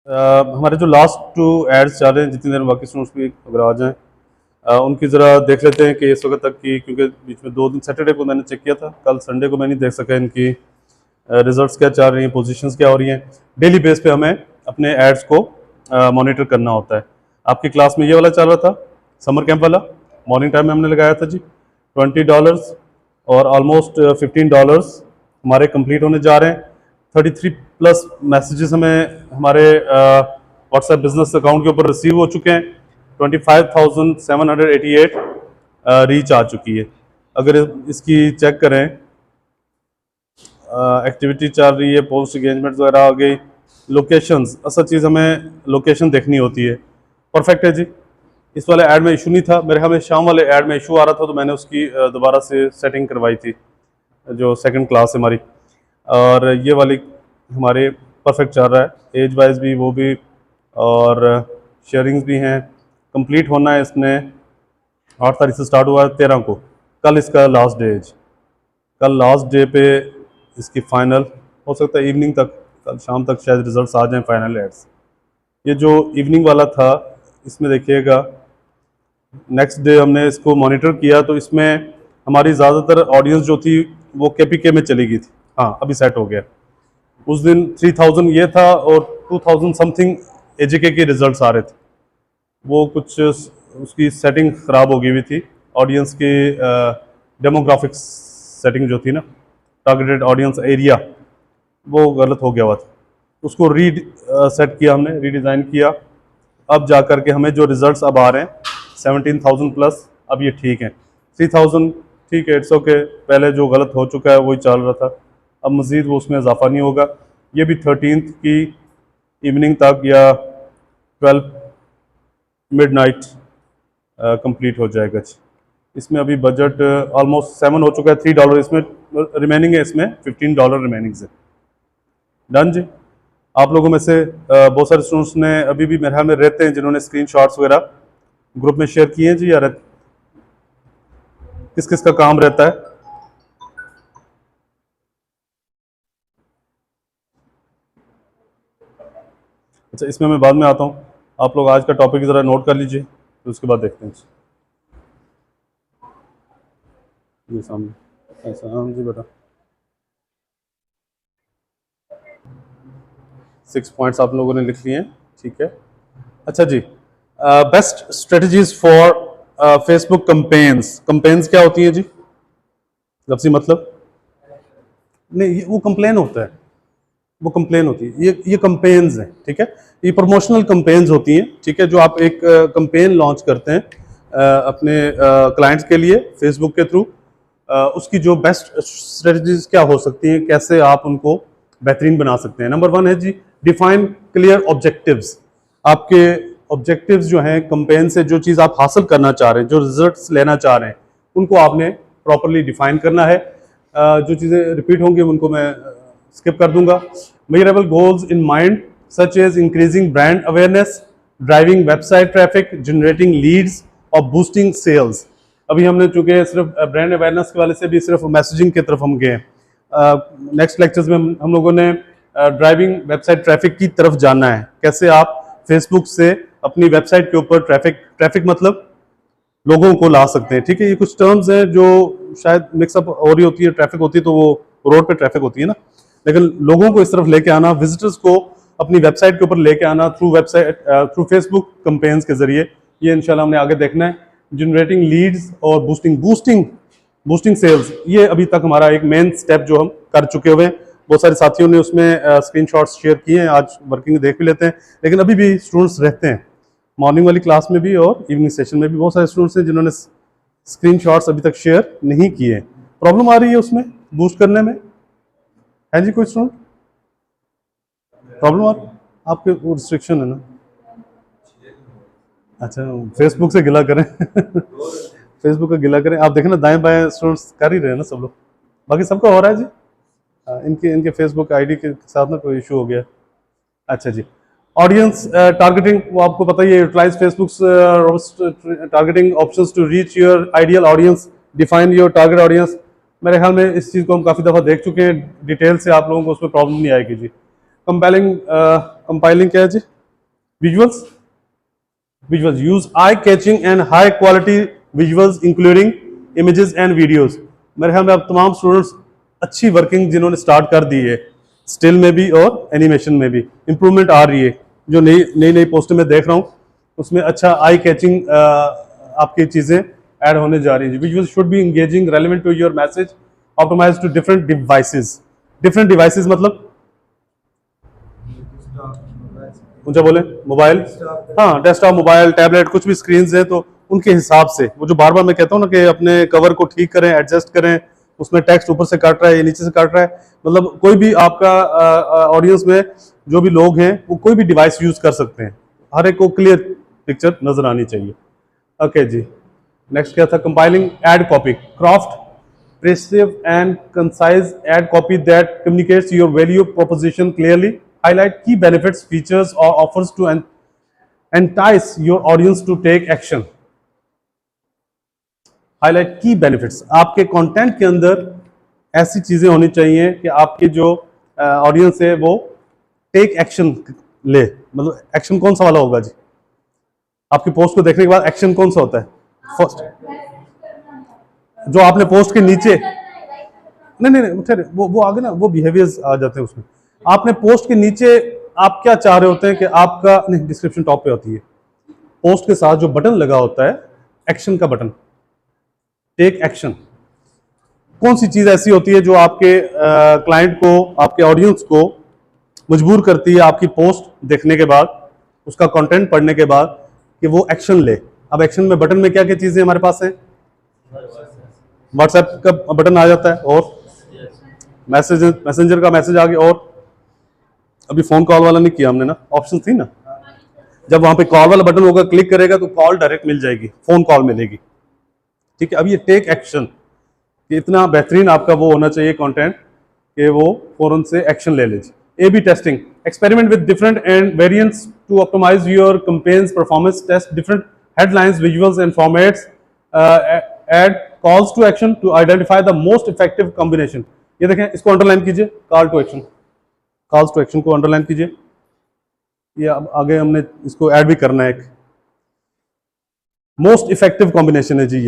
हमारे जो last 2 ads चल रहे हैं, जितनी देर में बाकी स्टूडेंट्स भी अगर आ जाएँ, उनकी ज़रा देख लेते हैं कि इस वक्त तक की, क्योंकि बीच में 2 दिन सैटरडे को मैंने चेक किया था, कल संडे को मैं नहीं देख सका इनकी रिजल्ट्स क्या चल रही हैं, पोजीशंस क्या हो रही हैं। डेली बेस पे हमें अपने एड्स को मॉनिटर करना होता है। आपकी क्लास में ये वाला चल रहा था, समर कैंप वाला, मॉर्निंग टाइम में हमने लगाया था जी $20 और ऑलमोस्ट $15 हमारे कंप्लीट होने जा रहे हैं। 33+ मैसेजेस हमें हमारे व्हाट्सएप बिजनेस अकाउंट के ऊपर रिसीव हो चुके हैं। 25,788 रीच आ चुकी है। अगर इसकी चेक करें, एक्टिविटी चल रही है, पोस्ट एंगेजमेंट वगैरह आ गई, लोकेशंस, असल चीज़ हमें लोकेशन देखनी होती है। परफेक्ट है जी। इस वाले ऐड में इशू नहीं था, मेरे ख्याल में शाम वाले ऐड में इशू आ रहा था, तो मैंने उसकी दोबारा से सेटिंग करवाई थी, जो सेकंड क्लास है हमारी। और ये वाली हमारे परफेक्ट चल रहा है, एज वाइज भी, वो भी, और शेयरिंग्स भी हैं। कंप्लीट होना है इसने 8 तारीख से स्टार्ट हुआ है, 13 को, कल इसका लास्ट डे है। कल लास्ट डे पे इसकी फ़ाइनल हो सकता है इवनिंग तक, कल शाम तक शायद रिजल्ट्स आ जाएं फाइनल एड्स। ये जो इवनिंग वाला था, इसमें देखिएगा नेक्स्ट डे हमने इसको मॉनिटर किया, तो इसमें हमारी ज़्यादातर ऑडियंस जो थी वो KPK में चली गई थी। हाँ, अभी सेट हो गया। उस दिन 3000 ये था और 2000 समथिंग AJK के रिजल्ट्स आ रहे थे। वो कुछ उसकी सेटिंग ख़राब हो गई हुई थी, ऑडियंस की डेमोग्राफिक्स सेटिंग जो थी ना, टारगेटेड ऑडियंस एरिया, वो गलत हो गया हुआ था। उसको सेट किया हमने, रीडिज़ाइन किया। अब जा कर के हमें जो रिजल्ट्स अब आ रहे हैं 17,000+, अब ये ठीक हैं। 3000 ठीक है, इट्स ओके। पहले जो गलत हो चुका है वही चल रहा था, अब मज़ीद वो उसमें इजाफा नहीं होगा। ये भी 13th की इवनिंग तक या 12 मिडनाइट कंप्लीट हो जाएगा। इसमें अभी बजट ऑलमोस्ट 7 हो चुका है, $3 इसमें रिमेनिंग है, इसमें $15 रिमेनिंग है। डन जी। आप लोगों में से बहुत सारे स्टूडेंट्स ने अभी भी मेरे ख्याल में रहते हैं जिन्होंने स्क्रीनशॉट्स वगैरह ग्रुप में शेयर किए हैं जी, या किस किस का काम रहता है? अच्छा, इसमें मैं बाद में आता हूँ, आप लोग आज का टॉपिक ज़रा नोट कर लीजिए, तो उसके बाद देखते हैं जी। सामने ऐसा, हाँ जी बेटा, 6 पॉइंट्स आप लोगों ने लिख लिए हैं, ठीक है। अच्छा जी, best strategies for Facebook campaigns. Campaigns क्या होती हैं जी? लफ्ज़ी मतलब नहीं, वो कंप्लेन होता है, वो कंप्लेन होती है, ये कंपेन्स हैं, ठीक है। ये प्रमोशनल कंपेन्स होती हैं, ठीक है, जो आप एक कंपेन लॉन्च करते हैं अपने क्लाइंट्स के लिए फेसबुक के थ्रू। उसकी जो बेस्ट स्ट्रेटजीज क्या हो सकती हैं, कैसे आप उनको बेहतरीन बना सकते हैं। नंबर 1 है जी, डिफाइन क्लियर ऑब्जेक्टिव्स। आपके ऑब्जेक्टिव्स जो हैं कंपेन से, जो चीज़ आप हासिल करना चाह रहे हैं, जो रिजल्ट्स लेना चाह रहे हैं, उनको आपने प्रॉपरली डिफाइन करना है। जो चीज़ें रिपीट होंगी उनको मैं स्किप कर दूंगा। Measurable goals in mind such as increasing brand awareness, driving website traffic, generating leads और बूस्टिंग सेल्स। अभी हमने चूंकि सिर्फ ब्रांड अवेयरनेस के वाले से भी सिर्फ मैसेजिंग की तरफ हम गए। नेक्स्ट लेक्चर्स में हम लोगों ने ड्राइविंग वेबसाइट ट्रैफिक की तरफ जाना है, कैसे आप फेसबुक से अपनी वेबसाइट के ऊपर ट्रैफिक मतलब लोगों को ला सकते हैं, ठीक है। ये कुछ टर्म्स हैं जो शायद मिक्सअप हो रही होती है, ट्रैफिक होती है तो वो रोड पे ट्रैफिक होती है ना, लेकिन लोगों को इस तरफ लेके आना, विजिटर्स को अपनी वेबसाइट के ऊपर लेके आना थ्रू फेसबुक कंपेन्स के जरिए, ये इंशाल्लाह हमने आगे देखना है। जनरेटिंग लीड्स और बूस्टिंग सेल्स, ये अभी तक हमारा एक मेन स्टेप जो हम कर चुके हुए हैं। बहुत सारे साथियों ने उसमें स्क्रीनशॉट्स शेयर किए हैं, आज वर्किंग देख भी लेते हैं। लेकिन अभी भी स्टूडेंट्स रहते हैं मॉर्निंग वाली क्लास में भी और इवनिंग सेशन में भी, बहुत सारे स्टूडेंट्स हैं जिन्होंने स्क्रीनशॉट्स अभी तक शेयर नहीं किए। प्रॉब्लम आ रही है उसमें बूस्ट करने में, है जी कोई स्टूडेंट? प्रॉब्लम आपके वो रिस्ट्रिक्शन है ना? अच्छा, फेसबुक से गिला करें फेसबुक का गिला करें। आप देखें ना, दाएं बाएं स्टूडेंट्स कर ही रहे हैं ना सब लोग, बाकी सबका हो रहा है जी। इनके फेसबुक आईडी के साथ ना कोई इशू हो गया। अच्छा जी, ऑडियंस टारगेटिंग, वो आपको पता ही है, utilize Facebook targeting options to reach your ideal audience, define your target audience. मेरे ख्याल में इस चीज़ को हम काफ़ी दफ़ा देख चुके हैं डिटेल से, आप लोगों को उसमें प्रॉब्लम नहीं आएगी जी। कंपाइलिंग क्या है जी? Visuals, visuals use eye catching and high quality visuals including images and videos. मेरे ख्याल में अब तमाम स्टूडेंट्स अच्छी वर्किंग जिन्होंने स्टार्ट कर दी है, स्टिल में भी और एनिमेशन में भी इंप्रूवमेंट आ रही है। जो नई नई नई पोस्टें मैं देख रहा हूँ उसमें अच्छा आई कैचिंग आपकी चीज़ें ऐड होने जा रही हैं। Visuals should be engaging, relevant to your message, optimized to different devices. Different devices मतलब ऊंचा बोले, मोबाइल, हाँ डेस्कटॉप, मोबाइल, टैबलेट, कुछ भी स्क्रीन है तो उनके हिसाब से, वो जो बार बार मैं कहता हूँ ना कि अपने कवर को ठीक करें, एडजस्ट करें, उसमें टेक्स्ट ऊपर से काट रहा है या नीचे से काट रहा है, मतलब कोई भी आपका ऑडियंस में जो भी लोग हैं वो कोई भी डिवाइस यूज कर सकते हैं, हर एक को क्लियर पिक्चर नजर आनी चाहिए। ओके जी, नेक्स्ट क्या था? Compiling ad copy, craft persuasive and concise ad copy that communicates your value proposition clearly, highlight key benefits, features or offers to entice your audience to take action. Highlight key benefits, आपके content के अंदर ऐसी चीजें होनी चाहिए कि आपके जो ऑडियंस है वो टेक एक्शन ले। मतलब एक्शन कौन सा वाला होगा जी? आपकी पोस्ट को देखने के बाद एक्शन कौन सा होता है? फर्स्ट जो आपने पोस्ट के नीचे, नहीं वो आगे ना, वो बिहेवियर्स आ जाते हैं उसमें। आपने पोस्ट के नीचे आप क्या चाह रहे होते हैं कि आपका, नहीं डिस्क्रिप्शन टॉप पे होती है, पोस्ट के साथ जो बटन लगा होता है एक्शन का बटन, टेक एक्शन, कौन सी चीज ऐसी होती है जो आपके क्लाइंट को, आपके ऑडियंस को मजबूर करती है आपकी पोस्ट देखने के बाद, उसका कंटेंट पढ़ने के बाद कि वो एक्शन ले। अब एक्शन में बटन में क्या क्या चीजें हमारे पास है? व्हाट्सएप का बटन आ जाता है और मैसेंजर का मैसेज आ गया, और अभी फोन कॉल वाला नहीं किया हमने ना, ऑप्शन थी ना, जब वहां पे कॉल वाला बटन होगा क्लिक करेगा तो कॉल डायरेक्ट मिल जाएगी, फोन कॉल मिलेगी। ठीक है, अब ये टेक एक्शन, कि इतना बेहतरीन आपका वो होना चाहिए कंटेंट कि वो फौरन से एक्शन ले लीजिए। A B testing, experiment with different and variants to optimize your campaigns performance, test different headlines, visuals and formats, ad calls to action to identify the most effective combination. ये देखें, इसको underline कीजिए, call to action, calls to action को underline कीजिए। ये अब आगे हमने इसको ऐड भी करना है, एक मोस्ट इफेक्टिव कॉम्बिनेशन है जी।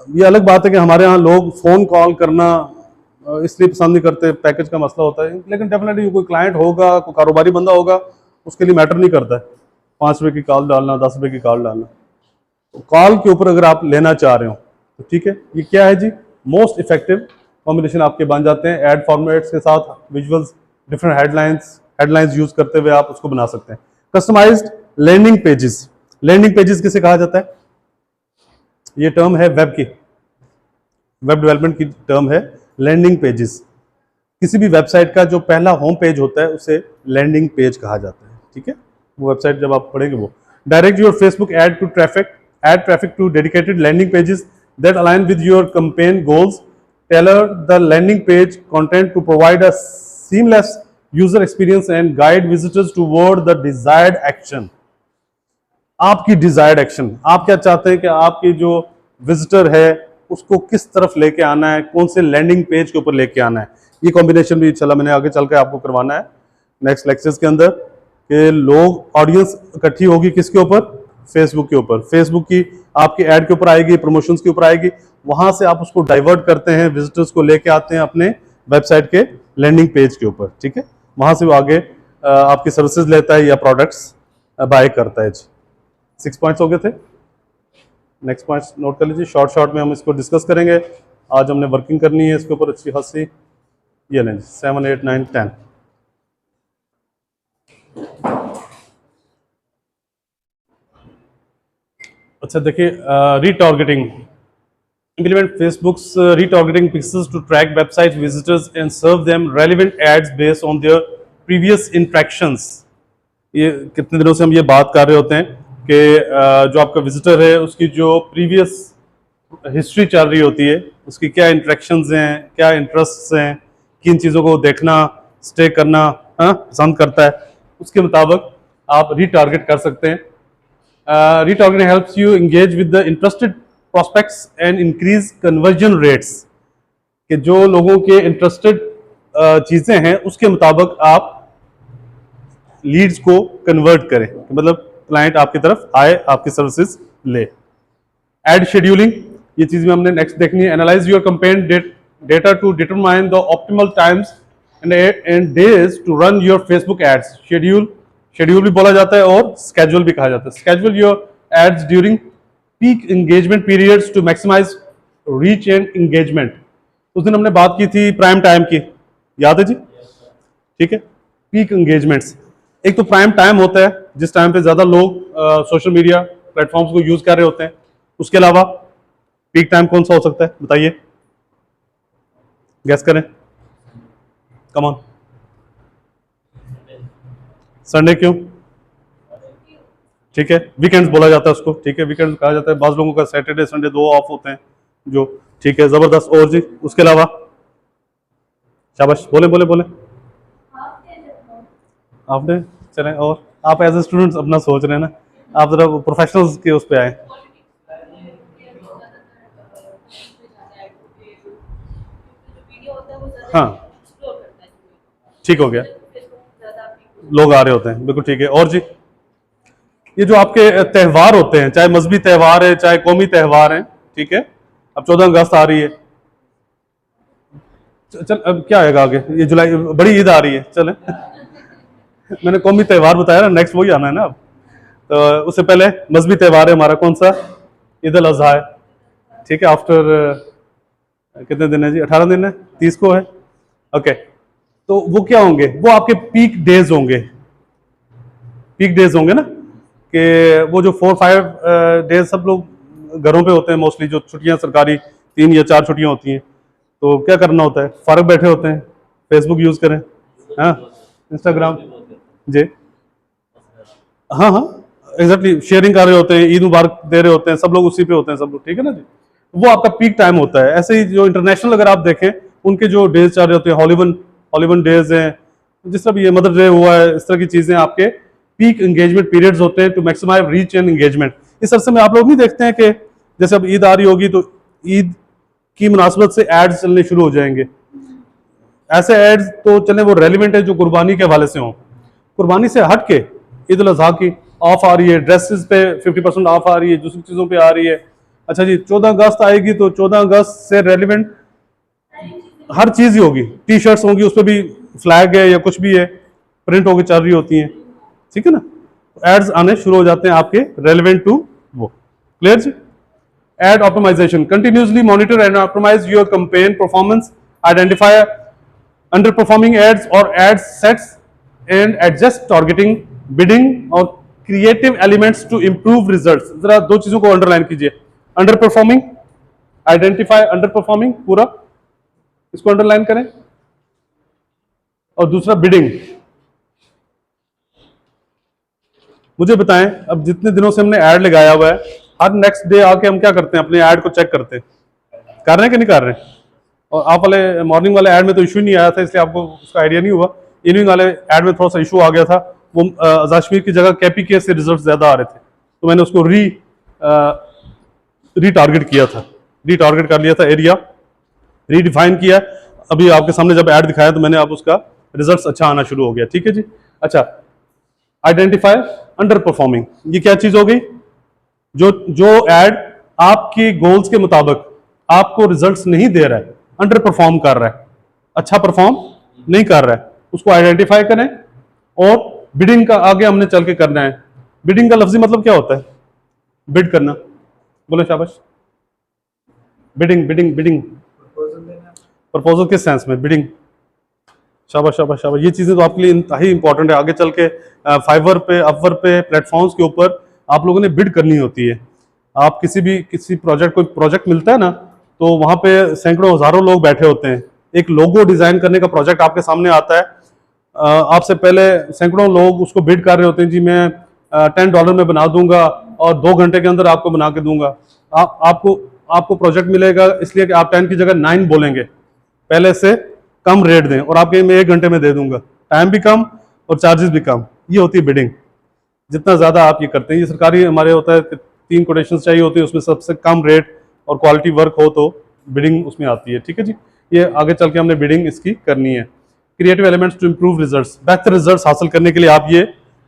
ये अलग बात है कि हमारे यहाँ लोग फोन कॉल करना इसलिए पसंद नहीं करते, पैकेज का मसला होता है, लेकिन डेफिनेटली कोई क्लाइंट होगा, कोई कारोबारी बंदा होगा, उसके लिए मैटर नहीं करता है 5 रुपए की कॉल डालना, 10 रुपए की कॉल डालना। तो कॉल के ऊपर अगर आप लेना चाह रहे हो तो ठीक है, ये क्या है जी? मोस्ट इफेक्टिव कॉम्बिनेशन आपके बन जाते हैं। एड फॉर्मेट्स के साथ विजुअल्स, डिफरेंट हेडलाइंस यूज करते हुए आप उसको बना सकते हैं। Customized landing pages, landing pages किसे कहा जाता है? ये टर्म है वेब की, वेब डेवलपमेंट की टर्म है लैंडिंग पेजेस। किसी भी वेबसाइट का जो पहला होम पेज होता है उसे लैंडिंग पेज कहा जाता है। ठीक है, वो वेबसाइट जब आप पढ़ेंगे वो direct your Facebook ad to traffic, ad traffic to dedicated landing pages that align with your campaign goals, tailor the landing page content to provide a seamless user experience and guide visitors toward the desired action. आपकी desired action, आप क्या चाहते हैं कि आपकी जो visitor है उसको किस तरफ लेके आना है, कौन से लैंडिंग पेज के ऊपर लेके आना है। ये कॉम्बिनेशन भी चला मैंने आगे चल के आपको करवाना है नेक्स्ट लेक्चर्स के अंदर, कि लोग, ऑडियंस इकट्ठी होगी किसके ऊपर? फेसबुक के ऊपर। फेसबुक की आपकी एड के ऊपर आएगी, प्रमोशंस के ऊपर आएगी, वहां से आप उसको डाइवर्ट करते हैं, विजिटर्स को लेके आते हैं अपने वेबसाइट के लैंडिंग पेज के ऊपर। ठीक है, वहां से वो आगे आपकी सर्विसेज लेता है या प्रोडक्ट्स बाय करता है। 6 पॉइंट्स हो गए थे, नेक्स्ट पॉइंट्स नोट कर लीजिए, शॉर्ट में हम इसको डिस्कस करेंगे। आज हमने वर्किंग करनी है इसके ऊपर अच्छी खासी। ये लें 7, 8, 9, 10। अच्छा देखिए, retargeting, implement Facebook's retargeting pixels to track website visitors and serve them relevant ads based on their previous interactions। ये कितने दिनों से हम ये बात कर रहे होते हैं कि जो आपका विजिटर है उसकी जो प्रीवियस हिस्ट्री चल रही होती है, उसकी क्या इंटरेक्शंस हैं, क्या इंटरेस्ट्स हैं, किन चीज़ों को देखना, स्टे करना पसंद करता है, उसके मुताबिक आप रीटारगेट कर सकते हैं। Retargeting helps you engage with the interested prospects and increase conversion rates, कि जो लोगों के इंटरेस्टेड चीज़ें हैं उसके मुताबिक आप लीड्स को कन्वर्ट करे, मतलब क्लाइंट आपकी तरफ आए, आपकी सर्विसेज ले। एड शेड्यूलिंग, ये चीज में हमने नेक्स्ट देखनी है। Analyze your campaign data to determine the optimal times and days to run your Facebook ads. Schedule भी बोला जाता है और स्केड्यूल भी कहा जाता है। Schedule your ads during peak engagement periods to maximize reach and engagement. उस दिन हमने बात की थी प्राइम टाइम की, याद है जी? ठीक है, पीक एंगेजमेंट्स। एक तो प्राइम टाइम होता है जिस टाइम पे ज्यादा लोग सोशल मीडिया प्लेटफॉर्म्स को यूज कर रहे होते हैं। उसके अलावा पीक टाइम कौन सा हो सकता है, बताइए, गैस करें, कम ऑन। संडे, क्यों? ठीक है, वीकेंड्स बोला जाता है उसको, ठीक है, वीकेंड्स कहा जाता है। बाज लोगों का सैटरडे संडे दो ऑफ होते हैं जो, ठीक है, जबरदस्त। और जी उसके अलावा, शाबाश, बोले बोले बोले, आपने, चलें। और आप एज ए स्टूडेंट्स अपना सोच रहे हैं ना, आप जरा प्रोफेशनल्स के उस पे आए। हाँ, ठीक हो गया, लोग आ रहे होते हैं, बिल्कुल ठीक है। और जी ये जो आपके त्यौहार होते हैं, चाहे मजहबी त्यौहार है चाहे कौमी त्यौहार है, ठीक है, अब 14 अगस्त आ रही है, चल अब क्या आएगा आगे, ये जुलाई बड़ी ईद आ रही है, चले मैंने कौमी त्यौहार बताया ना, नेक्स्ट वही आना है ना अब। तो उससे पहले मजहबी त्यौहार है हमारा, कौन सा? ईद उल अजहा है, ठीक है। आफ्टर कितने दिन है जी? 18 दिन है, 30 को है, ओके। तो वो क्या होंगे? वो आपके पीक डेज होंगे, पीक डेज होंगे ना, कि वो जो 4-5 डेज सब लोग घरों पे होते हैं मोस्टली, जो छुट्टियां सरकारी 3 या 4 छुट्टियां होती हैं, तो क्या करना होता है? फारग बैठे होते हैं, फेसबुक यूज करें, हाँ, इंस्टाग्राम जी, हाँ हाँ एग्जैक्टली, शेयरिंग कर रहे होते हैं, ईद मुबारक दे रहे होते हैं, सब लोग उसी पे होते हैं, सब लोग, ठीक है ना जी। वो आपका पीक टाइम होता है। ऐसे ही जो इंटरनेशनल अगर आप देखें, उनके जो डेज चल रहे होते हैं, हॉलीवन डेज हैं, जिस तरह ये मदर डे हुआ है, इस तरह की चीजें आपके पीक एंगेजमेंट पीरियड्स होते हैं to maximize reach and engagement. इस अरसे में आप लोग नहीं देखते हैं कि जैसे अब ईद आ रही होगी तो ईद की मुनासबत से एड्स चलने शुरू हो जाएंगे। ऐसे एड्स तो चले वो रेलिवेंट है जो कुर्बानी के हवाले से हों। कुर्बानी से हट के ईद उल अजहा की ऑफ आ रही है, ड्रेसेस पे 50% ऑफ आ रही है, दूसरी चीज़ों पे आ रही है। अच्छा जी, 14 अगस्त आएगी तो 14 अगस्त से रेलिवेंट हर चीज़ ही होगी, टी शर्ट्स होंगी, उस पर भी फ्लैग है या कुछ भी है, प्रिंट होकर चल रही होती हैं, ठीक है ना। एड्स आने शुरू हो जाते हैं आपके रेलिवेंट टू वो। क्लियर जी? Ad optimization, continuously monitor and optimize your campaign performance, identify under performing ads और ad sets and adjust targeting, bidding और creative elements to improve results. जरा दो चीजों को अंडरलाइन कीजिए, under performing, identify under performing, पूरा इसको अंडरलाइन करें, और दूसरा बिडिंग। मुझे बताएं, अब जितने दिनों से हमने ऐड लगाया हुआ है, हर नेक्स्ट डे आके हम क्या करते हैं? अपने ऐड को चेक करते हैं, कर रहे हैं कि नहीं कर रहे हैं? और आप वाले मॉर्निंग वाले ऐड में तो इशू नहीं आया था, इसलिए आपको उसका आइडिया नहीं हुआ। इवनिंग वाले ऐड में थोड़ा सा इशू आ गया था, वो अजाशमीर की जगह KPK से रिजल्ट ज्यादा आ रहे थे, तो मैंने उसको रीटारगेट किया था, रीटारगेट कर लिया था, एरिया रीडिफाइन किया। अभी आपके सामने जब ऐड दिखाया तो मैंने आप उसका रिजल्ट अच्छा आना शुरू हो गया, ठीक है जी। अच्छा, आइडेंटिफाई अंडर परफॉर्मिंग, ये क्या चीज हो गई? जो ऐड आपकी गोल्स के मुताबिक आपको रिजल्ट्स नहीं दे रहा है, अंडर परफॉर्म कर रहा है, अच्छा परफॉर्म नहीं कर रहा है, उसको आइडेंटिफाई करें। और बिडिंग का आगे हमने चल के करना है। बिडिंग का लफ्जी मतलब क्या होता है? बिड करना, बोलो शाबाश। बिडिंग बिडिंग बिडिंग, प्रपोजल किस सेंस में? बिडिंग, शाबाश शाबाश शाबाश। ये चीजें तो आपके लिए इंतहाई इंपॉर्टेंट है। आगे चल के फाइवर पे, अपवर पे, प्लेटफॉर्म्स के ऊपर आप लोगों ने बिड करनी होती है। आप किसी प्रोजेक्ट, कोई प्रोजेक्ट मिलता है ना, तो वहां पे सैकड़ों हजारों लोग बैठे होते हैं। एक लोगो डिजाइन करने का प्रोजेक्ट आपके सामने आता है, आपसे पहले सैकड़ों लोग उसको बिड कर रहे होते हैं, जी मैं $10 में बना दूंगा और 2 घंटे के अंदर आपको बना के दूंगा। आपको प्रोजेक्ट मिलेगा इसलिए कि आप 10 की जगह 9 बोलेंगे, पहले से कम रेट दें, और आपके मैं 1 घंटे में दे दूंगा, टाइम भी कम और चार्जेस भी कम। ये होती है बिडिंग। जितना ज्यादा आप ये करते हैं, ये सरकारी हमारे होता है कि 3 कोटेशन चाहिए होती है, उसमें सबसे कम रेट और क्वालिटी वर्क हो तो बिडिंग उसमें आती है, ठीक है जी। ये आगे चल के हमने बिडिंग इसकी करनी है। Creative elements to improve results, बेहतर रिजल्ट्स हासिल करने के लिए आप ये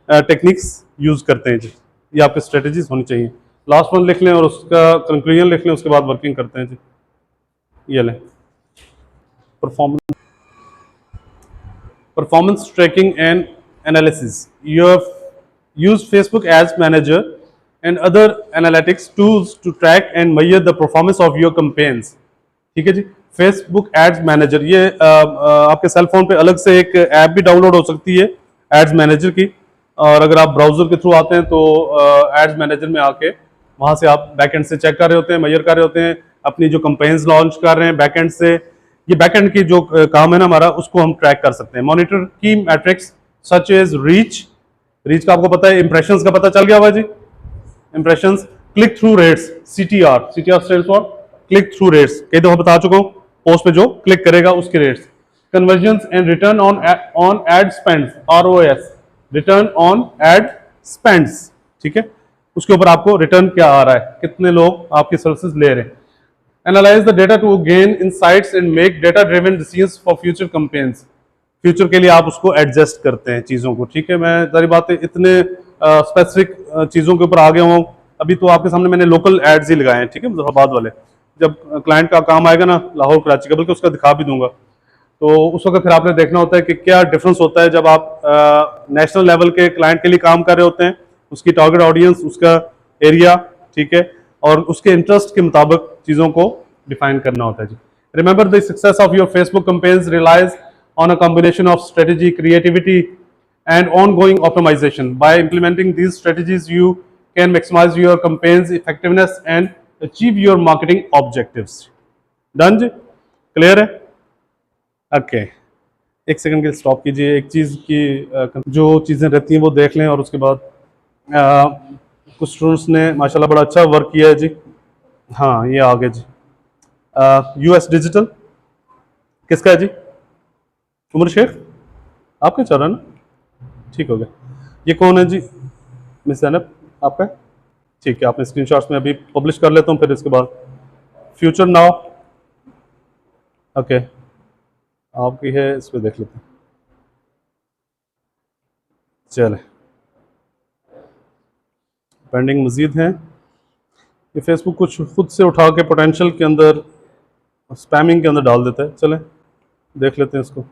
टेक्निक्स यूज करते हैं जी। ये आपकी स्ट्रेटजीज होनी चाहिए। लास्ट वन लिख लें और उसका कंक्लूजन लिख लें, उसके बाद वर्किंग करते हैं जी। ये लें, performance tracking and analysis. You have used Facebook Ads Manager and other analytics tools to track and measure the performance of your campaigns. ठीक है जी। फेसबुक एड्स मैनेजर, ये आपके सेल फोन पे अलग से एक ऐप भी डाउनलोड हो सकती है एड्स मैनेजर की, और अगर आप ब्राउजर के थ्रू आते हैं तो एड्स मैनेजर में आके वहां से आप बैकएंड से चेक कर रहे होते हैं, मेजर कर रहे होते हैं, अपनी जो कंपेन्स लॉन्च कर रहे हैं बैकएंड से। ये बैकएंड की जो काम है ना हमारा, उसको हम ट्रैक कर सकते हैं। मॉनिटर की metrics such as reach, reach का आपको पता है, इंप्रेशंस का पता चल गया हुआ जी, impressions, click through rates, CTR, CTR stands for click through rates, कई दफा बता चुका हूं, पोस्ट पे जो क्लिक करेगा उसके rates. Convergence and return on add spends, ROS, return on add spends, ठीक है, उसके ऊपर आपको रिटर्न क्या आ रहा है, कितने लोग आपकी सर्विसेज ले रहे हैं। Analyze the data to gain insights and make data driven decisions for future campaigns, future के लिए आप उसको एडजस्ट करते हैं चीज़ों को, ठीक है। मैं सारी बातें इतने स्पेसिफिक चीज़ों के ऊपर आ गया हूँ, अभी तो आपके सामने मैंने लोकल एड्स ही लगाए हैं, ठीक है, मुजफ्फराबाद वाले। जब क्लाइंट का काम आएगा ना लाहौर कराची का, बल्कि उसका दिखा भी दूंगा, तो उस वक्त फिर आपने देखना होता है कि क्या डिफरेंस होता है जब आप नेशनल लेवल के क्लाइंट के लिए काम कर रहे होते हैं, उसकी टारगेट ऑडियंस, उसका एरिया, ठीक है, और उसके इंटरेस्ट के मुताबिक चीज़ों को डिफाइन करना होता है जी। Remember the success of your Facebook campaigns relies on a combination of strategy, creativity and ongoing optimization. By implementing these strategies, you can maximize your campaign's effectiveness and achieve your marketing objectives. Done जी? Clear है? Okay. एक second के लिए stop कीजिए, एक चीज़ की जो चीज़ें रहती हैं वो देख लें, और उसके बाद कुछ स्टूडेंट्स ने माशाल्लाह बड़ा अच्छा वर्क किया है जी। हाँ, ये आ गया जी। यूएस डिजिटल किसका है जी? उमर शेख आपका चल रहा है ना, ठीक हो गया। ये कौन है जी? मिस जैनब आपका, ठीक है, आपने स्क्रीनशॉट्स में अभी पब्लिश कर लेता हूँ, फिर इसके बाद फ्यूचर नाउ, ओके, आपकी है, इस पर देख लेते हैं। चले, पेंडिंग मजीद हैं। ये फेसबुक कुछ खुद से उठा के पोटेंशियल के अंदर, स्पैमिंग के अंदर डाल देता है। चलें देख लेते हैं इसको।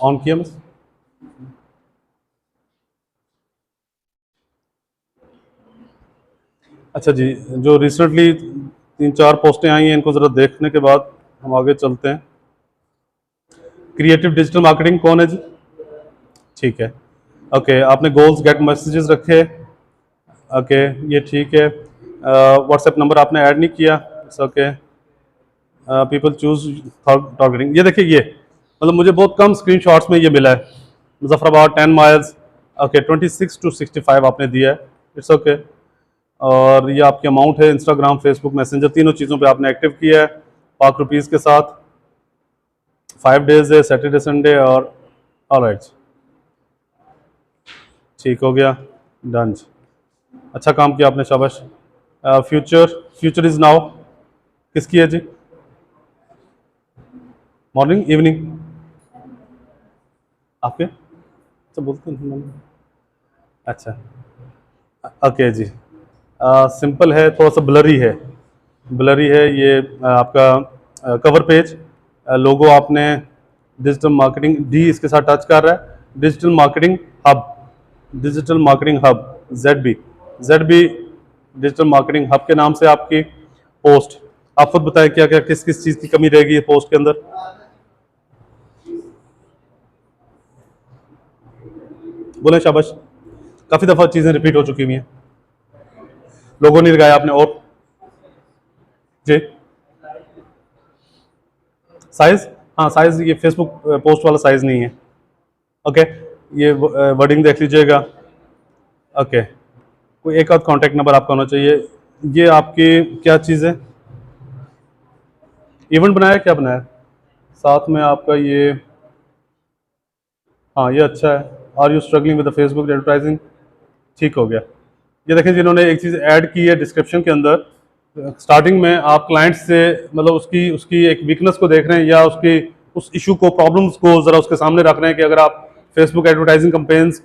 ऑन किया बस। अच्छा जी, जो रिसेंटली 3-4 पोस्टें आई हैं, इनको ज़रा देखने के बाद हम आगे चलते हैं। क्रिएटिव डिजिटल मार्केटिंग कौन है जी? ठीक है, ओके, आपने गोल्स गेट मैसेजेस रखे, ओके, ये ठीक है। व्हाट्सएप नंबर आपने ऐड नहीं किया, ओके। पीपल चूज टारगेटिंग, ये देखिए, ये मतलब मुझे बहुत कम स्क्रीनशॉट्स में ये मिला है। मुजफ्फराबाद 10 माइल्स, ओके, 26 to 65 आपने दिया है, इट्स ओके। और ये आपकी अमाउंट है, इंस्टाग्राम, फेसबुक, मैसेंजर, तीनों चीज़ों पे आपने एक्टिव किया है ₹5 के साथ। 5 डेज है, सैटरडे संडे, और ऑलराइट, ठीक हो गया, डन। अच्छा काम किया आपने, शाबाश। फ्यूचर इज नाउ किसकी है जी? मॉर्निंग, इवनिंग आपके? अच्छा, बोलते हैं, अच्छा, ओके जी। सिंपल है, थोड़ा सा ब्लरी है, ब्लरी है ये आपका कवर पेज। लोगो आपने डिजिटल मार्केटिंग, डी इसके साथ टच कर रहा है, digital marketing hub, digital marketing hub, ZB digital marketing hub के नाम से आपकी पोस्ट। आप खुद बताएं क्या क्या किस किस चीज़ की कमी रहेगी पोस्ट के अंदर? बोले शाबाश, काफ़ी दफ़ा चीज़ें रिपीट हो चुकी हुई हैं, लोगों नहीं लगाया आपने, और जी साइज, हाँ साइज, ये फेसबुक पोस्ट वाला साइज नहीं है, ओके। ये वर्डिंग देख लीजिएगा, ओके। कोई एक आध कॉन्टैक्ट नंबर आपका होना चाहिए। ये आपकी क्या चीज़ है? इवेंट बनाया, क्या बनाया? साथ में आपका ये, हाँ ये अच्छा है, are you struggling with the Facebook advertising, ठीक हो गया। ये देखें जिन्होंने एक चीज़ ऐड की है डिस्क्रिप्शन के अंदर, स्टार्टिंग में आप क्लाइंट से मतलब उसकी उसकी एक वीकनेस को देख रहे हैं या उसकी उस इशू को, प्रॉब्लम्स को ज़रा उसके सामने रख रहे हैं कि अगर आप फेसबुक एडवर्टाइजिंग कंपेन्स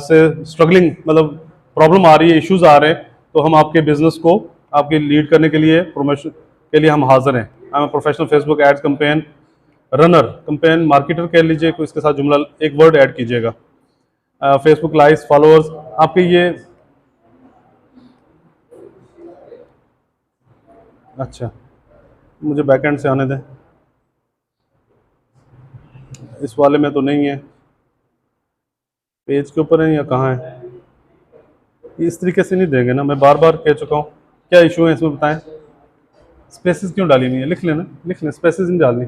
से स्ट्रगलिंग, मतलब प्रॉब्लम आ रही है, इश्यूज आ रहे हैं, तो हम आपके बिजनेस को आपके लीड करने के लिए, प्रमोशन के लिए हम हाजिर हैं। I am professional Facebook ads campaign runner, campaign marketer कह लीजिए, कोई इसके साथ जुमला एक वर्ड ऐड कीजिएगा। फेसबुक लाइक्स, फॉलोअर्स आपके ये, अच्छा मुझे बैकएंड से आने दें, इस वाले में तो नहीं है, पेज के ऊपर है या कहाँ है? इस तरीके से नहीं देंगे ना, मैं बार बार कह चुका हूँ। क्या इशू है इसमें बताएं? स्पेसिस क्यों डाली नहीं है? लिख लेना, लिख लें, स्पेसिस नहीं डालनी।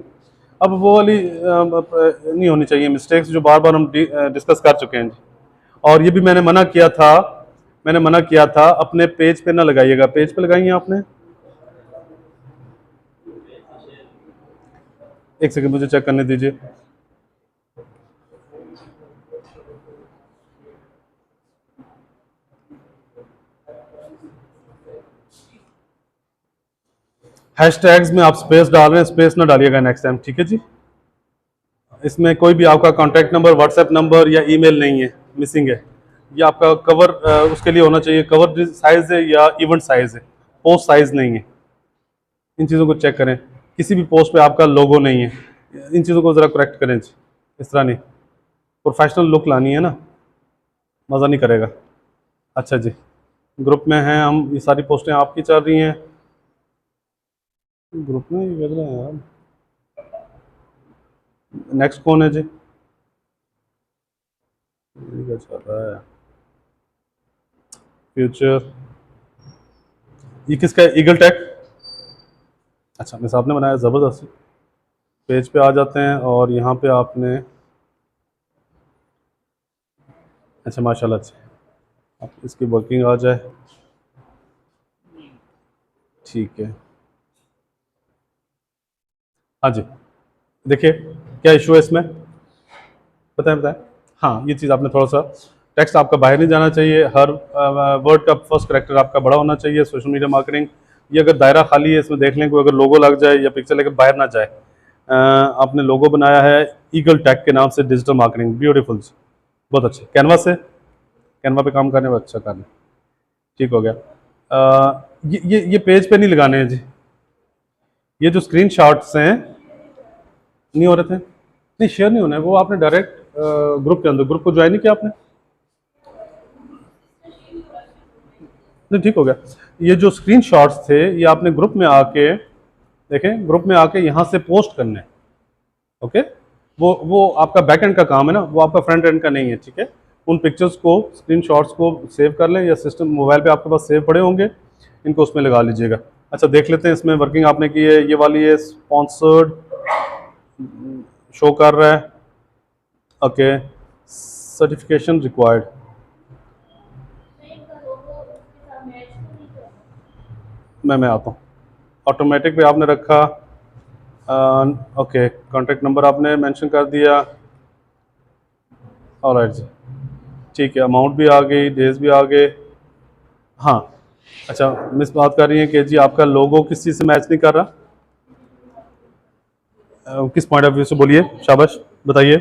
अब वो वाली नहीं होनी चाहिए मिस्टेक्स जो बार बार हम डिस्कस कर चुके हैं जी। और ये भी मैंने मना किया था, मैंने मना किया था अपने पेज पे ना लगाइएगा। पेज पे लगाई है आपने? एक सेकंड मुझे चेक करने दीजिए। हैशटैग्स में आप स्पेस डाल रहे हैं, स्पेस ना डालिएगा नेक्स्ट टाइम, ठीक है जी। इसमें कोई भी आपका कॉन्टैक्ट नंबर, व्हाट्सएप नंबर या ईमेल नहीं है, मिसिंग है। ये आपका कवर उसके लिए होना चाहिए, कवर साइज है या इवेंट साइज है, पोस्ट साइज नहीं है। इन चीज़ों को चेक करें। किसी भी पोस्ट पे आपका लोगो नहीं है, इन चीज़ों को ज़रा करेक्ट करें जी। इस तरह नहीं, प्रोफेशनल लुक लानी है ना, मज़ा नहीं करेगा। अच्छा जी, ग्रुप में हैं हम, ये सारी पोस्टें आपकी चल रही हैं ग्रुप में, ये लग रहा है यार। नेक्स्ट कौन है जी? ये क्या चल रहा है? फ्यूचर, ये किसका है? Eagle take. अच्छा मिस आपने बनाया, ज़बरदस्त। पेज पे आ जाते हैं और यहाँ पे आपने, अच्छा माशाल्लाह, अच्छा आप इसकी वर्किंग आ जाए, ठीक है। हाँ जी, देखिए क्या इशू है इसमें, बताएं बताएं। हाँ ये चीज़ आपने थोड़ा सा, टेक्स्ट आपका बाहर नहीं जाना चाहिए, हर वर्ड का फर्स्ट करेक्टर आपका बड़ा होना चाहिए। सोशल मीडिया मार्केटिंग, ये अगर दायरा खाली है, इसमें देख लें कोई अगर लोगो लग जाए या पिक्चर लेकर बाहर ना जाए। आपने लोगो बनाया है ईगल टैग के नाम से, डिजिटल मार्केटिंग, ब्यूटीफुल, बहुत अच्छे। कैनवा से, कैनवा पे काम करने में अच्छा करना, ठीक हो गया। ये पेज पे नहीं लगाने हैं जी, ये जो स्क्रीन शॉट्स हैं नहीं हो रहे थे, नहीं शेयर नहीं होना है, वो आपने डायरेक्ट ग्रुप के अंदर, ग्रुप को ज्वाइन नहीं किया आपने, नहीं ठीक हो गया। ये जो स्क्रीन शॉट्स थे ये आपने ग्रुप में आके, देखें ग्रुप में आके यहाँ से पोस्ट करने हैं, ओके। वो आपका बैक एंड का काम है ना, वो आपका फ्रंट एंड का नहीं है, ठीक है। उन पिक्चर्स को, स्क्रीन शॉट्स को सेव कर लें, या सिस्टम मोबाइल पे आपके पास सेव पड़े होंगे, इनको उसमें लगा लीजिएगा। अच्छा देख लेते हैं इसमें वर्किंग आपने की है, ये वाली है स्पॉन्सर्ड, शो कर रहा है, ओके। सर्टिफिकेशन रिक्वायर्ड, मैं आता हूँ। ऑटोमेटिक पे आपने रखा, ओके। कॉन्टैक्ट नंबर आपने मेंशन कर दिया, ऑलराइट जी, ठीक है। अमाउंट भी आ गई, डेज भी आ गए, हाँ। अच्छा मिस बात कर रही है कि जी आपका लोगो किस चीज़ से मैच नहीं कर रहा, किस पॉइंट ऑफ व्यू से, बोलिए, शाबाश बताइए।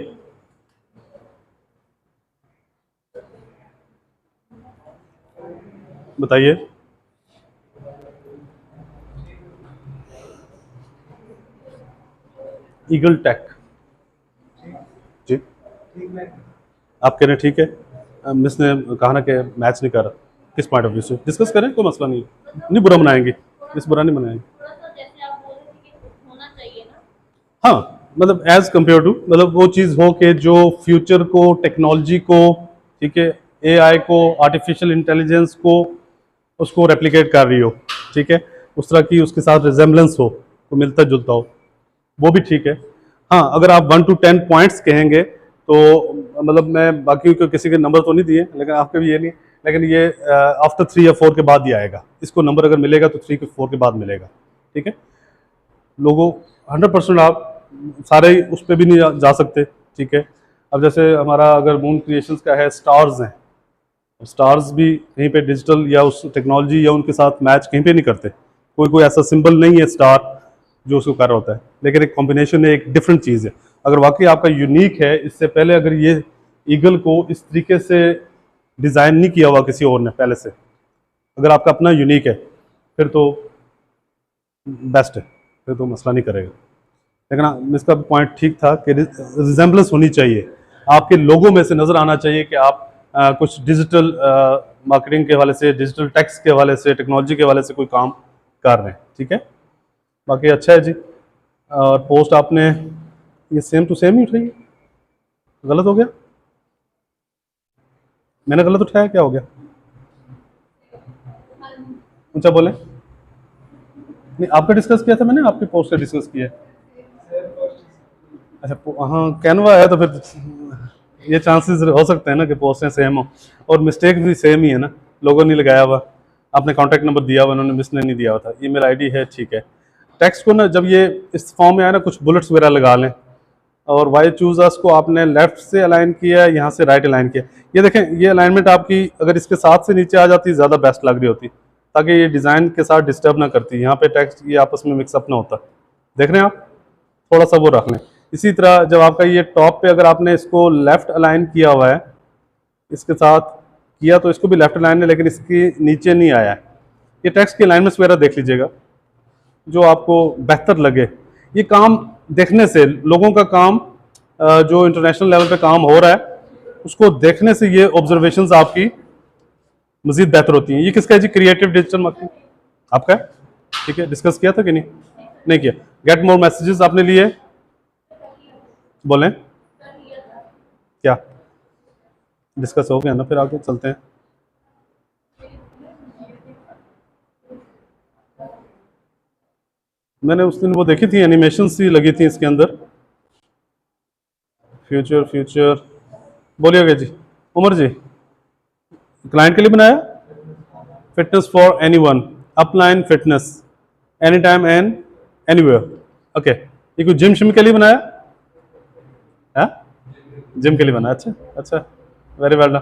बताइए, ईगल टेक जी, आप कह रहे हैं ठीक है। मिस ने कहा ना कि मैच नहीं कर रहा, किस पॉइंट ऑफ व्यू से, डिस्कस करें, कोई मसला नहीं है, नहीं बुरा बनाएंगे, मिस बुरा नहीं बनाएंगे। हाँ मतलब एज कम्पेयर टू, मतलब वो चीज़ हो कि जो फ्यूचर को, टेक्नोलॉजी को, ठीक है, एआई को, आर्टिफिशियल इंटेलिजेंस को, उसको रेप्लिकेट कर रही हो, ठीक है, उस तरह की उसके साथ रिजेम्बलेंस हो, तो मिलता जुलता हो, वो भी ठीक है। हाँ अगर आप 1 to 10 पॉइंट्स कहेंगे तो मतलब मैं बाकी को किसी के नंबर तो नहीं दिए, लेकिन आपके भी ये नहीं, लेकिन ये आफ्टर 3 या 4 के बाद ही आएगा, इसको नंबर अगर मिलेगा तो 3 के 4 के बाद मिलेगा, ठीक है। लोगो 100% आप सारे उस पर भी नहीं जा सकते, ठीक है। अब जैसे हमारा अगर मून क्रिएशंस का है, स्टार्स हैं, स्टार्स भी कहीं पे डिजिटल या उस टेक्नोलॉजी या उनके साथ मैच कहीं पे नहीं करते, कोई कोई ऐसा सिंबल नहीं है स्टार जो उसको कर रहा होता है, लेकिन एक कॉम्बिनेशन है, एक डिफरेंट चीज़ है। अगर वाकई आपका यूनिक है, इससे पहले अगर ये ईगल को इस तरीके से डिज़ाइन नहीं किया हुआ किसी और ने पहले से, अगर आपका अपना यूनिक है, फिर तो बेस्ट है, फिर तो मसला नहीं करेगा। लेकिन इसका पॉइंट ठीक था कि रिजेंबलेंस होनी चाहिए, आपके लोगों में से नज़र आना चाहिए कि आप कुछ डिजिटल मार्केटिंग के हवाले से, डिजिटल टैक्स के हवाले से, टेक्नोलॉजी के हवाले से कोई काम कर रहे हैं, ठीक है। बाकी अच्छा है जी। और पोस्ट आपने ये सेम टू सेम ही उठाई है, गलत हो गया, मैंने गलत उठाया, क्या हो गया? ऊंचा बोले। नहीं, आपका डिस्कस किया था मैंने, आपकी पोस्ट का डिस्कस किया है। अच्छा, हाँ कैनवा है तो फिर ये चांसेस हो सकते हैं ना कि पोस्टें सेम हो, और मिस्टेक भी सेम ही है ना, लोगों ने लगाया हुआ, आपने कॉन्टैक्ट नंबर दिया हुआ, उन्होंने मिस ने नहीं दिया हुआ था, ईमेल आईडी है, ठीक है। टेक्स्ट को ना जब ये इस फॉर्म में आया ना, कुछ बुलेट्स वगैरह लगा लें, और वाई चूज अस को आपने लेफ्ट से अलाइन किया है, यहाँ से राइट अलाइन किया। ये देखें, ये अलाइनमेंट आपकी अगर इसके साथ से नीचे आ जाती ज़्यादा बेस्ट लग रही होती, ताकि ये डिज़ाइन के साथ डिस्टर्ब ना करती, यहाँ पे टेक्स्ट ये आपस में मिक्सअप ना होता। देख रहे हैं आप, थोड़ा सा वो रख लें। इसी तरह जब आपका ये टॉप पे अगर आपने इसको लेफ्ट अलाइन किया हुआ है, इसके साथ किया तो इसको भी लेफ्ट अलाइन है, लेकिन इसके नीचे नहीं आया है। ये टेक्स्ट की अलाइनमेंट्स वगैरह देख लीजिएगा, जो आपको बेहतर लगे। ये काम देखने से, लोगों का काम जो इंटरनेशनल लेवल पे काम हो रहा है, उसको देखने से ये ऑब्जर्वेशंस आपकी मजीद बेहतर होती हैं। ये किसका है जी? क्रिएटिव डिजिटल मार्केटिंग आपका है, ठीक है। डिस्कस किया था कि नहीं? नहीं किया। गेट मोर मैसेजेस आपने लिए, बोलें क्या? डिस्कस हो गया ना, फिर आगे चलते हैं। मैंने उस दिन वो देखी थी, एनिमेशन सी लगी थी इसके अंदर, फ्यूचर फ्यूचर। बोलिएगा जी उमर जी, क्लाइंट के लिए बनाया, fitness for anyone, upline fitness any time and anywhere, okay. ये कोई जिम शिम के लिए बनाया है? जिम के लिए बनाया, अच्छा अच्छा, वेरी वेल डन।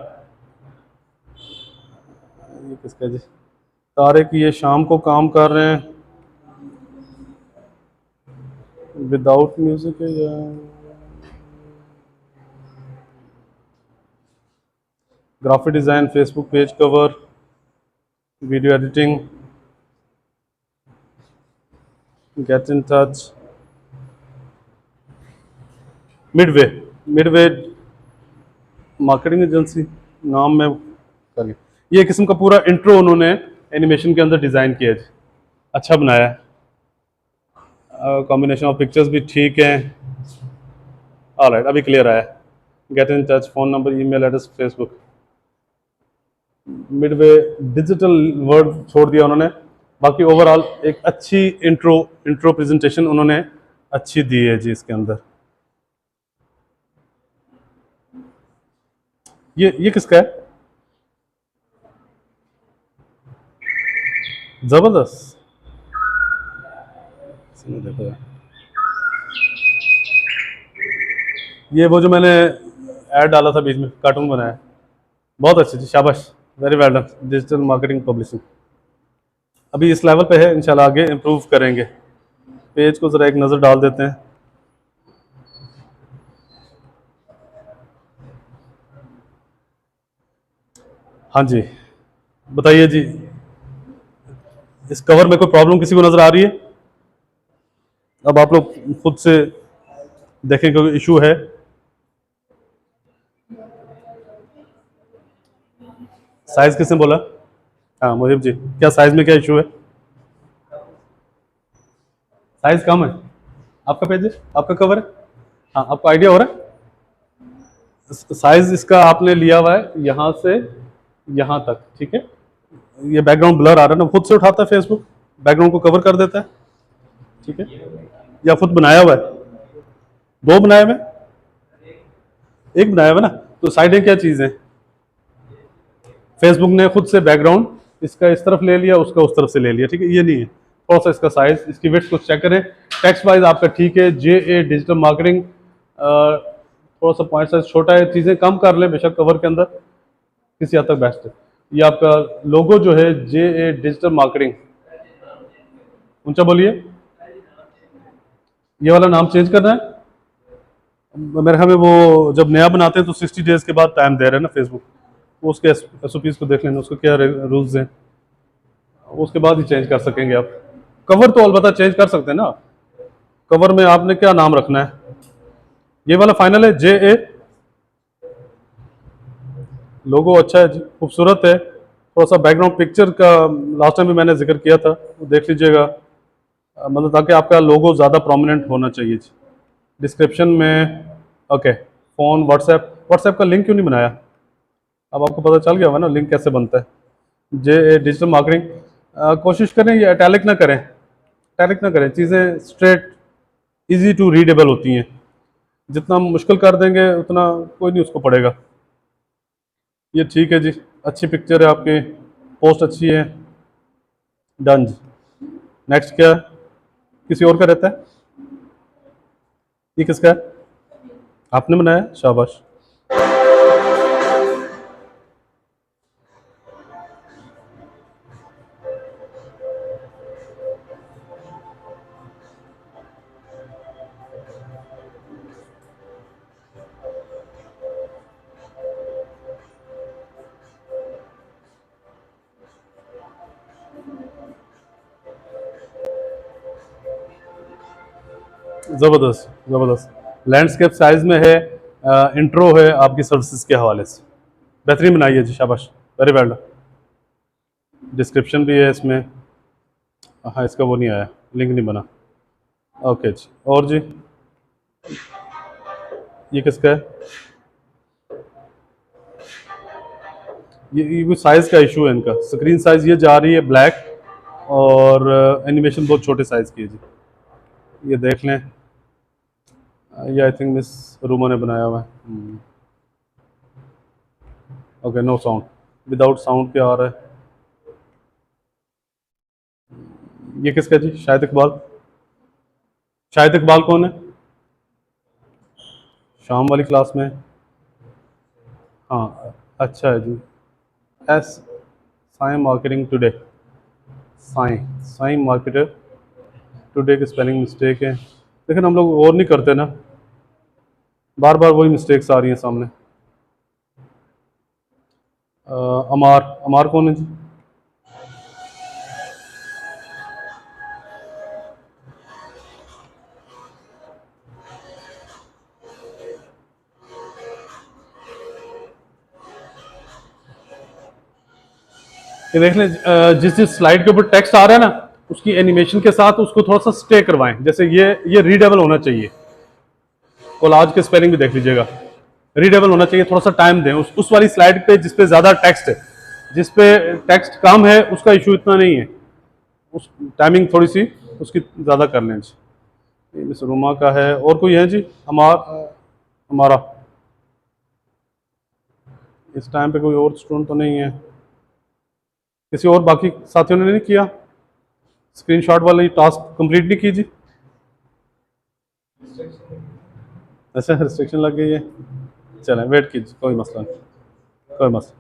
ये किसका जी? तारे की ये शाम को काम कर रहे हैं विदाउट म्यूजिक है या graphic design, Facebook page cover, video editing, get in touch, Midway, Midway marketing agency नाम में करिए। ये किस्म का पूरा इंट्रो उन्होंने एनिमेशन के अंदर डिज़ाइन किया है, अच्छा बनाया है, कॉम्बिनेशन ऑफ पिक्चर्स भी ठीक है। ऑलराइट, अभी क्लियर आया। Get in touch, phone number, email address, Facebook. Midway digital word छोड़ दिया उन्होंने, बाकी ओवरऑल एक अच्छी इंट्रो प्रेजेंटेशन उन्होंने अच्छी दी है जी इसके अंदर। ये किसका है? जबरदस्त, देखो यार, ये वो जो मैंने ऐड डाला था बीच में, कार्टून बनाया, बहुत अच्छी थी, शाबाश, very well done. Digital marketing publishing अभी इस लेवल पे है, इंशाल्लाह आगे इम्प्रूव करेंगे। पेज को ज़रा एक नज़र डाल देते हैं। हाँ जी, बताइए जी, इस कवर में कोई प्रॉब्लम किसी को नज़र आ रही है? अब आप लोग खुद से देखें कोई इशू है। साइज किसने बोला? हाँ मुहिब जी, क्या साइज में क्या इशू है? साइज कम है, आपका पेज है, आपका कवर है, हाँ आपको आइडिया हो रहा है? साइज इसका आपने लिया हुआ है यहाँ से यहाँ तक, ठीक है। ये बैकग्राउंड ब्लर आ रहा है ना, खुद से उठाता है फेसबुक, बैकग्राउंड को कवर कर देता है, ठीक है। या खुद बनाया हुआ है? दो बनाए हुए, एक बनाया हुआ ना, तो साइडें क्या चीज़ है? फेसबुक ने खुद से बैकग्राउंड इसका इस तरफ ले लिया, उसका उस तरफ से ले लिया, ठीक है, ये नहीं है। थोड़ा सा इसका साइज, इसकी विड्थ को चेक करें। टेक्स्ट वाइज आपका ठीक है। JA डिजिटल मार्केटिंग, थोड़ा सा पॉइंट साइज छोटा है, चीज़ें कम कर लें बेशक कवर के अंदर, किसी हद तक बेस्ट है। ये आपका लोगो जो है JA डिजिटल मार्केटिंग, ऊंचा बोलिए। ये वाला नाम चेंज करना है मेरे ख्याल में। वो जब नया बनाते हैं तो 60 डेज के बाद टाइम दे रहे हैं ना फेसबुक, वो उसके SOPs को देख लेना, उसके क्या रूल्स हैं, उसके बाद ही चेंज कर सकेंगे आप। कवर तो अलबत्ता चेंज कर सकते हैं ना। कवर में आपने क्या नाम रखना है? ये वाला फाइनल है JA। लोगो अच्छा है जी, खूबसूरत है। थोड़ा सा बैकग्राउंड पिक्चर का लास्ट टाइम भी मैंने जिक्र किया था, वो देख लीजिएगा। मतलब ताकि आपका लोगो ज़्यादा प्रोमिनेंट होना चाहिए जी। डिस्क्रिप्शन में ओके। फ़ोन, व्हाट्सएप का लिंक क्यों नहीं बनाया? अब आपको पता चल गया होगा ना लिंक कैसे बनता है। JA डिजिटल मार्केटिंग, कोशिश करें ये इटैलिक ना करें, इटैलिक ना करें, चीज़ें स्ट्रेट इजी टू रीडेबल होती हैं। जितना मुश्किल कर देंगे उतना कोई नहीं उसको पढ़ेगा। ये ठीक है जी, अच्छी पिक्चर है आपकी, पोस्ट अच्छी है, डन जी। नेक्स्ट क्या है? किसी और का रहता है? ये किसका है? आपने बनाया? शाबाश। ज़बरदस्त ज़बरदस्त। लैंडस्केप साइज में है, इंट्रो है आपकी सर्विसेज के हवाले से, बेहतरीन बनाई है जी, शाबाश, वेरी वेल डन। डिस्क्रिप्शन भी है इसमें। हाँ, इसका वो नहीं आया, लिंक नहीं बना। ओके जी, और जी ये किसका है? ये कोई साइज़ का इशू है इनका, स्क्रीन साइज़ ये जा रही है ब्लैक, और एनिमेशन बहुत छोटे साइज़ की है जी। ये देख लें, ये आई थिंक मिस रूमा ने बनाया हुआ है। Okay, no sound, without sound क्या आ रहा है? ये किसका जी? शाहिद इकबाल। शाहिद इकबाल कौन है? शाम वाली क्लास में? हाँ, अच्छा है जी। As a marketing today, as a marketer today की स्पेलिंग मिस्टेक है, लेकिन हम लोग और नहीं करते ना, बार बार वही मिस्टेक्स आ रही हैं सामने। अमार, अमार कौन है जी? ये देख लें, जिस जिस स्लाइड के ऊपर टेक्स्ट आ रहा है ना, उसकी एनिमेशन के साथ उसको थोड़ा सा स्टे करवाएं। जैसे ये रीडेबल होना चाहिए। कोलाज के स्पेलिंग भी देख लीजिएगा, रीडेबल होना चाहिए। थोड़ा सा टाइम दें उस वाली स्लाइड पे जिस पे ज़्यादा टेक्स्ट है। जिस पे टेक्स्ट कम है उसका इशू इतना नहीं है, उस टाइमिंग थोड़ी सी उसकी ज़्यादा कर लें जी। ये मिस रुमा का है, और कोई है जी? हमारा इस टाइम पे कोई और स्टूडेंट तो नहीं है? किसी और बाकी साथियों ने नहीं किया? स्क्रीनशॉट वाली टास्क कंप्लीट नहीं की जी? अच्छा, रिस्ट्रिक्शन लग गई है। चलें, वेट कीजिए, कोई मसला नहीं, कोई मसला,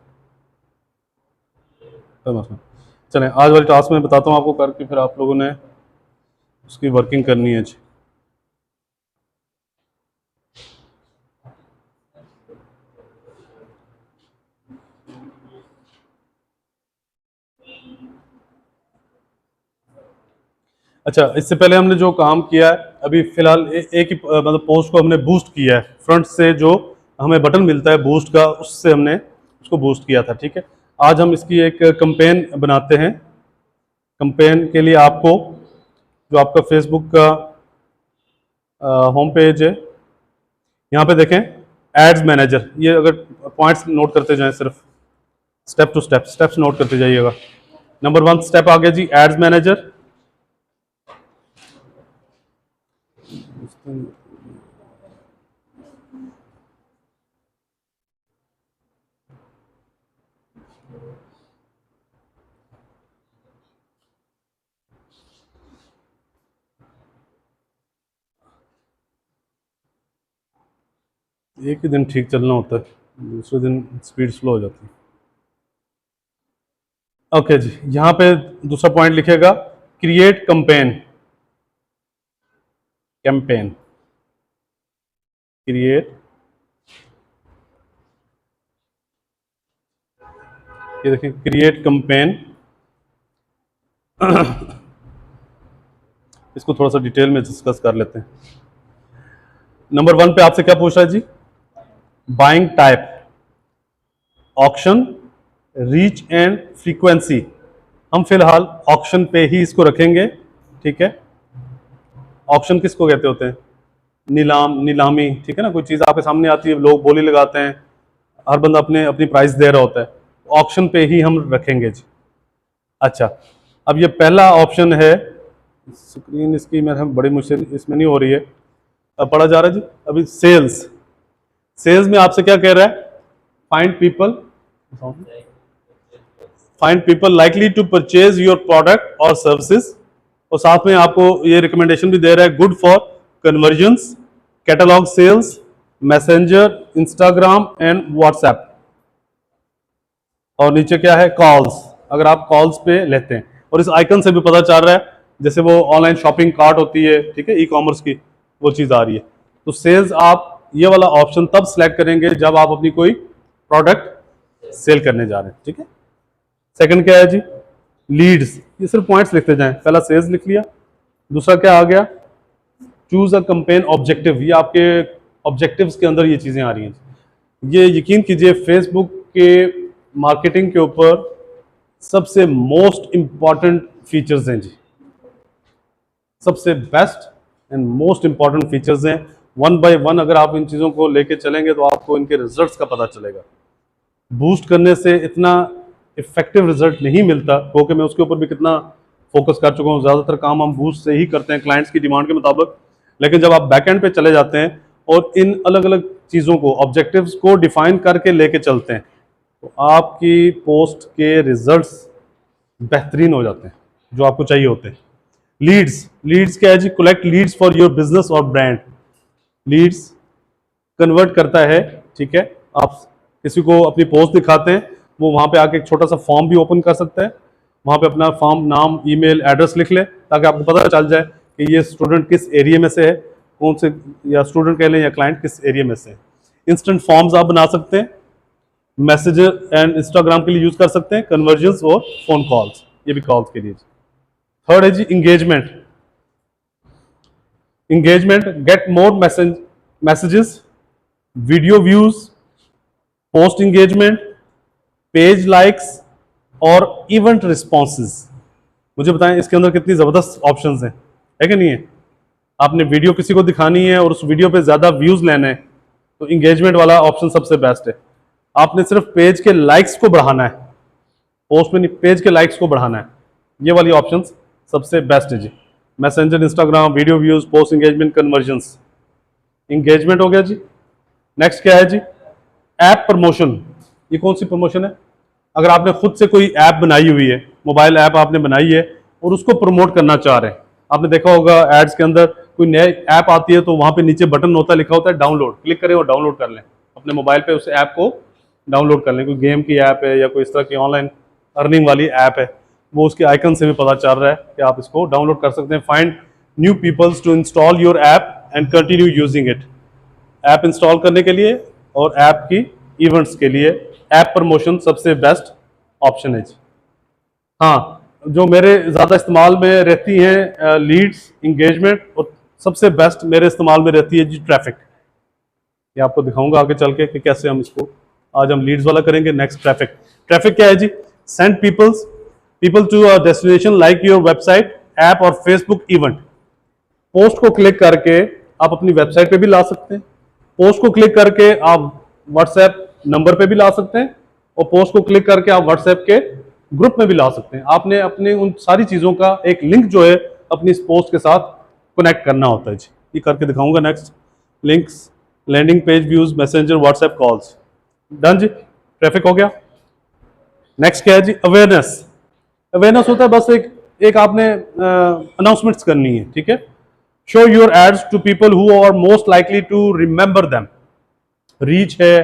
कोई मसला नहीं। चलें, आज वाली टास्क में बताता हूँ आपको करके, फिर आप लोगों ने उसकी वर्किंग करनी है जी। अच्छा, इससे पहले हमने जो काम किया है अभी फिलहाल, एक ही मतलब पोस्ट को हमने बूस्ट किया है। फ्रंट से जो हमें बटन मिलता है बूस्ट का, उससे हमने उसको बूस्ट किया था, ठीक है। आज हम इसकी एक कंपेन बनाते हैं। कंपेन के लिए आपको, जो आपका फेसबुक का होम पेज है, यहाँ पे देखें एड्स मैनेजर। ये अगर पॉइंट्स नोट करते जाएं, सिर्फ step to step steps note करते जाइएगा। नंबर 1 स्टेप आ गया जी, एड्स मैनेजर। एक ही दिन ठीक चलना होता है, दूसरे दिन स्पीड स्लो हो जाती है। ओके जी, यहाँ पे दूसरा पॉइंट लिखेगा, क्रिएट कैंपेन। कैंपेन, क्रिएट, ये देखिए क्रिएट कैंपेन। इसको थोड़ा सा डिटेल में डिस्कस कर लेते हैं। नंबर 1 पे आपसे क्या पूछ रहा है जी? Buying type, auction, reach and frequency. हम फिलहाल ऑक्शन पे ही इसको रखेंगे, ठीक है। ऑक्शन किसको कहते होते हैं? नीलामी, ठीक है ना। कोई चीज आपके सामने आती है, लोग बोली लगाते हैं, हर बंदा अपने अपनी प्राइस दे रहा होता है, ऑक्शन पे ही हम रखेंगे जी। अच्छा, अब ये पहला ऑप्शन है, स्क्रीन इसकी मेरे बड़ी मुश्किल इसमें नहीं हो रही है, अब पढ़ा जा रहा है जी। अभी सेल्स, सेल्स में आपसे क्या कह रहा है? Find people likely to purchase your product और सर्विसेज, और साथ में आपको ये रिकमेंडेशन भी दे रहा है, good for conversions, catalogue sales, Messenger, Instagram and WhatsApp. और नीचे क्या है? कॉल्स, अगर आप कॉल्स पे लेते हैं। और इस आइकन से भी पता चल रहा है, जैसे वो ऑनलाइन शॉपिंग कार्ट होती है, ठीक है, ई कॉमर्स की, वो चीज़ आ रही है। तो सेल्स आप ये वाला ऑप्शन तब सिलेक्ट करेंगे जब आप अपनी कोई प्रोडक्ट सेल करने जा रहे हैं, ठीक है। सेकंड क्या है जी? लीड्स, ये सिर्फ पॉइंट्स लिखते जाएं। पहला सेल्स लिख लिया, दूसरा क्या आ गया? चूज अ कैंपेन ऑब्जेक्टिव, ये आपके ऑब्जेक्टिव्स के अंदर ये चीज़ें आ रही हैं। ये यकीन कीजिए फेसबुक के मार्केटिंग के ऊपर सबसे मोस्ट इंपॉर्टेंट फीचर्स हैं जी, सबसे best and most important features हैं। वन बाय वन अगर आप इन चीज़ों को लेके चलेंगे तो आपको इनके रिजल्ट्स का पता चलेगा। बूस्ट करने से इतना इफेक्टिव रिजल्ट नहीं मिलता, क्योंकि मैं उसके ऊपर भी कितना फोकस कर चुका हूँ। ज़्यादातर काम हम बूस्ट से ही करते हैं क्लाइंट्स की डिमांड के मुताबिक। लेकिन जब आप बैकएंड पे चले जाते हैं और इन अलग अलग चीज़ों को, ऑब्जेक्टिव्स को डिफाइन करके लेके चलते हैं, तो आपकी पोस्ट के रिजल्ट्स बेहतरीन हो जाते हैं, जो आपको चाहिए होते हैं। लीड्स, लीड्स क्या है जी? Collect leads for your business और ब्रांड। लीड्स कन्वर्ट करता है, ठीक है। आप किसी को अपनी पोस्ट दिखाते हैं, वो वहाँ पे आके एक छोटा सा फॉर्म भी ओपन कर सकता है, वहाँ पे अपना फॉर्म, नाम, ईमेल, एड्रेस लिख ले, ताकि आपको पता चल जाए कि ये स्टूडेंट किस एरिया में से है, कौन से, या स्टूडेंट कह लें या क्लाइंट किस एरिया में से है। इंस्टेंट फॉर्म्स आप बना सकते हैं, मैसेजर एंड इंस्टाग्राम के लिए यूज कर सकते हैं, कन्वर्जन्स और फोन कॉल्स, ये भी कॉल्स के लिए। थर्ड है जी engagement. Engagement, get more messages, video views, post engagement, page likes और इवेंट रिस्पॉन्सेज। मुझे बताएं इसके अंदर कितनी जबरदस्त ऑप्शंस हैं, है कि नहीं है? आपने वीडियो किसी को दिखानी है और उस वीडियो पे ज्यादा व्यूज लेने हैं, तो इंगेजमेंट वाला ऑप्शन सबसे बेस्ट है। आपने सिर्फ पेज के लाइक्स को बढ़ाना है, पोस्ट में नहीं, पेज के लाइक्स को बढ़ाना है, ये वाली ऑप्शन सबसे बेस्ट है जी। Messenger, Instagram, video views, post engagement, conversions. Engagement हो गया जी। नेक्स्ट क्या है जी? App promotion. ये कौन सी प्रमोशन है? अगर आपने खुद से कोई ऐप बनाई हुई है, मोबाइल ऐप आपने बनाई है और उसको प्रमोट करना चाह रहे हैं, आपने देखा होगा एड्स के अंदर कोई नई ऐप आती है तो वहां पे नीचे बटन होता है, लिखा होता है डाउनलोड, क्लिक करें और डाउनलोड कर लें अपने मोबाइल पे, उस ऐप को डाउनलोड कर लें। कोई गेम की ऐप है या कोई इस तरह की ऑनलाइन अर्निंग वाली ऐप है, वो उसके आइकन से भी पता चल रहा है कि आप इसको डाउनलोड कर सकते हैं। Find new peoples to install your app and continue using it. App install करने के लिए और ऐप की इवेंट्स के लिए ऐप प्रमोशन सबसे बेस्ट ऑप्शन है जी। हाँ, जो मेरे ज़्यादा इस्तेमाल में रहती हैं लीड्स, इंगेजमेंट, और सबसे बेस्ट मेरे इस्तेमाल में रहती है जी ट्रैफिक। ये आपको दिखाऊंगा आगे चल के कि कैसे हम इसको, आज हम लीड्स वाला करेंगे, नेक्स्ट ट्रैफिक। ट्रैफिक क्या है जी? Send people to a destination like your website, app और फेसबुक इवेंट। पोस्ट को क्लिक करके आप अपनी वेबसाइट पे भी ला सकते हैं, पोस्ट को क्लिक करके आप व्हाट्सएप नंबर पे भी ला सकते हैं, और पोस्ट को क्लिक करके आप व्हाट्सएप के ग्रुप में भी ला सकते हैं। आपने अपने उन सारी चीज़ों का एक लिंक जो है अपनी इस पोस्ट के साथ कनेक्ट करना होता है जी। ये करके दिखाऊंगा। Next, links, landing page views, Messenger, WhatsApp calls. Done जी, ट्रैफिक हो गया। नेक्स्ट क्या है जी? अवेयरनेस। अवेयरनेस होता है बस एक आपने अनाउंसमेंट्स करनी है, ठीक है। Show your ads to people who are most likely to remember them. Reach है,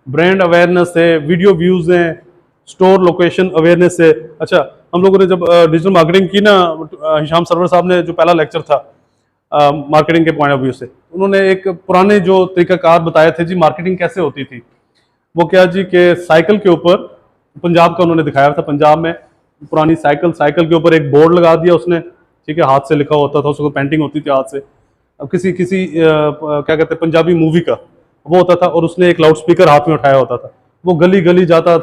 ब्रांड अवेयरनेस है, वीडियो व्यूज हैं, स्टोर लोकेशन अवेयरनेस है। अच्छा, हम लोगों ने जब डिजिटल मार्केटिंग की ना, हिशाम सरवर साहब ने जो पहला लेक्चर था मार्केटिंग के पॉइंट ऑफ व्यू से, उन्होंने एक पुराने जो तरीकाकार बताए थे जी मार्केटिंग कैसे होती थी। वो क्या जी कि साइकिल के ऊपर, पंजाब का उन्होंने दिखाया था, पंजाब में पुरानी साइकिल, साइकिल के ऊपर एक बोर्ड लगा दिया उसने, ठीक है, हाथ से लिखा होता था, उसको पेंटिंग होती थी हाथ से। अब किसी किसी क्या कहते हैं पंजाबी मूवी का वो होता था, और उसने एक लाउड स्पीकर हाथ में उठाया होता था, वो गली गली जाता था।